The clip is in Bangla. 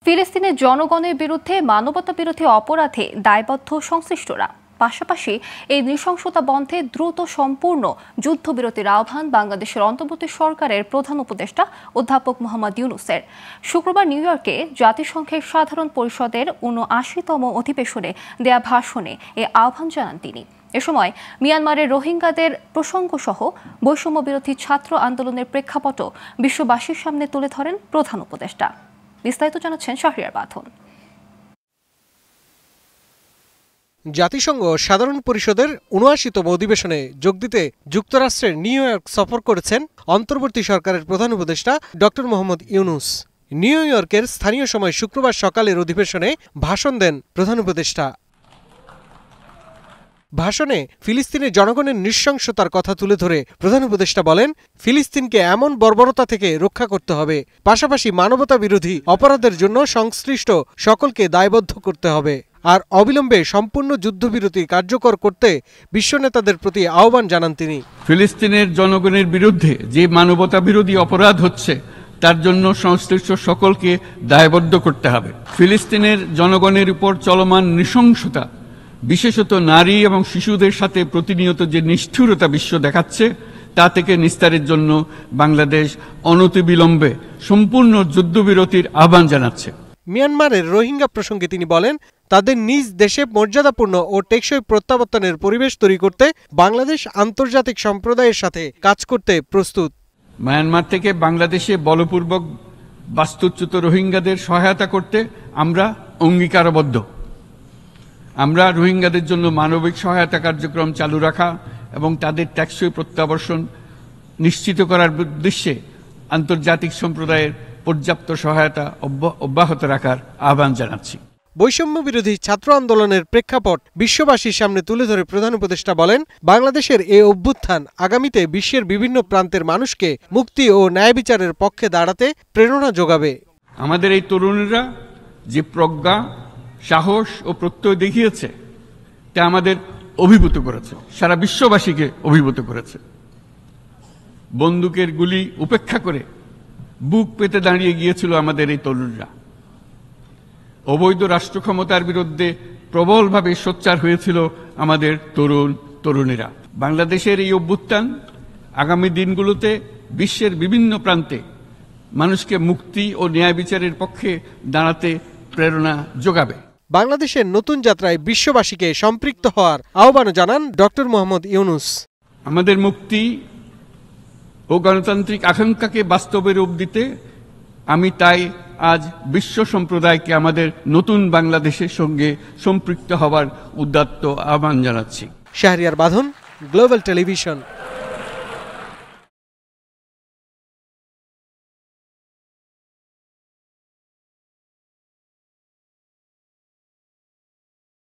ফিলিস্তিনের জনগণের বিরুদ্ধে মানবতাবিরোধী অপরাধে দায়বদ্ধ সংশ্লিষ্টরা। পাশাপাশি এই নৃশংসতা বন্ধে দ্রুত সম্পূর্ণ যুদ্ধবিরতির আহ্বান বাংলাদেশের অন্তর্বর্তী সরকারের প্রধান উপদেষ্টা অধ্যাপক মোহাম্মদ ইউনূসের। শুক্রবার নিউ ইয়র্কে জাতিসংঘের সাধারণ পরিষদের ৭৯তম অধিবেশনে দেয়া ভাষণে এ আহ্বান জানান তিনি। এ সময় মিয়ানমারের রোহিঙ্গাদের প্রসঙ্গসহ বৈষম্যবিরোধী ছাত্র আন্দোলনের প্রেক্ষাপটও বিশ্ববাসীর সামনে তুলে ধরেন প্রধান উপদেষ্টা। বিস্তারিত জানাচ্ছেন শাহরিয়ার বাঁধন। জাতিসংঘ সাধারণ পরিষদের ৭৯তম অধিবেশনে যোগ দিতে যুক্তরাষ্ট্রের নিউ ইয়র্ক সফর করেছেন অন্তর্বর্তী সরকারের প্রধান উপদেষ্টা ডক্টর মোহাম্মদ ইউনূস। নিউ ইয়র্কের স্থানীয় সময় শুক্রবার সকালের অধিবেশনে ভাষণ দেন প্রধান উপদেষ্টা। ভাষণে ফিলিস্তিনের জনগণের নৃশংসতার কথা তুলে ধরে প্রধান উপদেষ্টা বলেন, ফিলিস্তিনকে এমন বর্বরতা থেকে রক্ষা করতে হবে, পাশাপাশি মানবতা বিরোধী অপরাধের জন্য সংশ্লিষ্ট সকলকে দায়বদ্ধ করতে হবে, আর অবিলম্বে সম্পূর্ণ যুদ্ধবিরতি কার্যকর করতে বিশ্ব নেতাদের প্রতি আহ্বান জানান তিনি। ফিলিস্তিনের জনগণের বিরুদ্ধে যে মানবতা বিরোধী অপরাধ হচ্ছে তার জন্য সংশ্লিষ্ট সকলকে দায়বদ্ধ করতে হবে। ফিলিস্তিনের জনগণের উপর চলমান নৃশংসতা, বিশেষত নারী এবং শিশুদের সাথে প্রতিনিয়ত যে নিষ্ঠুরতা বিশ্ব দেখাচ্ছে তা থেকে নিস্তারের জন্য বাংলাদেশ অনতিবিলম্বে সম্পূর্ণ যুদ্ধবিরতির আহ্বান জানাচ্ছে। মিয়ানমারের রোহিঙ্গা প্রসঙ্গে তিনি বলেন, তাদের নিজ দেশে মর্যাদাপূর্ণ ও টেকসই প্রত্যাবর্তনের পরিবেশ তৈরি করতে বাংলাদেশ আন্তর্জাতিক সম্প্রদায়ের সাথে কাজ করতে প্রস্তুত। মায়ানমার থেকে বাংলাদেশে বলপূর্বক বাস্তুচ্যুত রোহিঙ্গাদের সহায়তা করতে আমরা অঙ্গীকারবদ্ধ। আমরা রোহিঙ্গাদের জন্য মানবিক সহায়তা কার্যক্রম চালু রাখা এবং তাদের টেকসই প্রত্যাবর্তন নিশ্চিত করার উদ্দেশ্যে আন্তর্জাতিক সম্প্রদায়ের পর্যাপ্ত সহায়তা অব্যাহত রাখার আহ্বান জানাচ্ছি। বৈষম্য বিরোধী ছাত্র আন্দোলনের প্রেক্ষাপট বিশ্ববাসীর সামনে তুলে ধরে প্রধান উপদেষ্টা বলেন, বাংলাদেশের এই অভ্যুত্থান আগামীতে বিশ্বের বিভিন্ন প্রান্তের মানুষকে মুক্তি ও ন্যায় বিচারের পক্ষে দাঁড়াতে প্রেরণা যোগাবে। আমাদের এই তরুণীরা যে প্রজ্ঞা, সাহস ও প্রত্যয় দেখিয়েছে তা আমাদের অভিভূত করেছে, সারা বিশ্ববাসীকে অভিভূত করেছে। বন্দুকের গুলি উপেক্ষা করে বুক পেতে দাঁড়িয়ে গিয়েছিল আমাদের এই তরুণরা। অবৈধ রাষ্ট্র ক্ষমতার বিরুদ্ধে প্রবলভাবে সোচ্চার হয়েছিল আমাদের তরুণীরা। বাংলাদেশের এই অভ্যুত্থান আগামী দিনগুলোতে বিশ্বের বিভিন্ন প্রান্তে মানুষকে মুক্তি ও ন্যায় বিচারের পক্ষে দাঁড়াতে প্রেরণা যোগাবে। বাংলাদেশের নতুন যাত্রায় বিশ্ববাসীকে সম্পৃক্ত হওয়ার আহ্বান জানান ডক্টর মোহাম্মদ ইউনূস। আমাদের মুক্তি ও গণতান্ত্রিক আকাঙ্ক্ষাকে বাস্তবে রূপ দিতে আমি তাই আজ বিশ্ব সম্প্রদায়কে আমাদের নতুন বাংলাদেশের সঙ্গে সম্পৃক্ত হওয়ার উদাত্ত আহ্বান জানাচ্ছি। শাহরিয়ার বাঁধন, গ্লোবাল টেলিভিশন।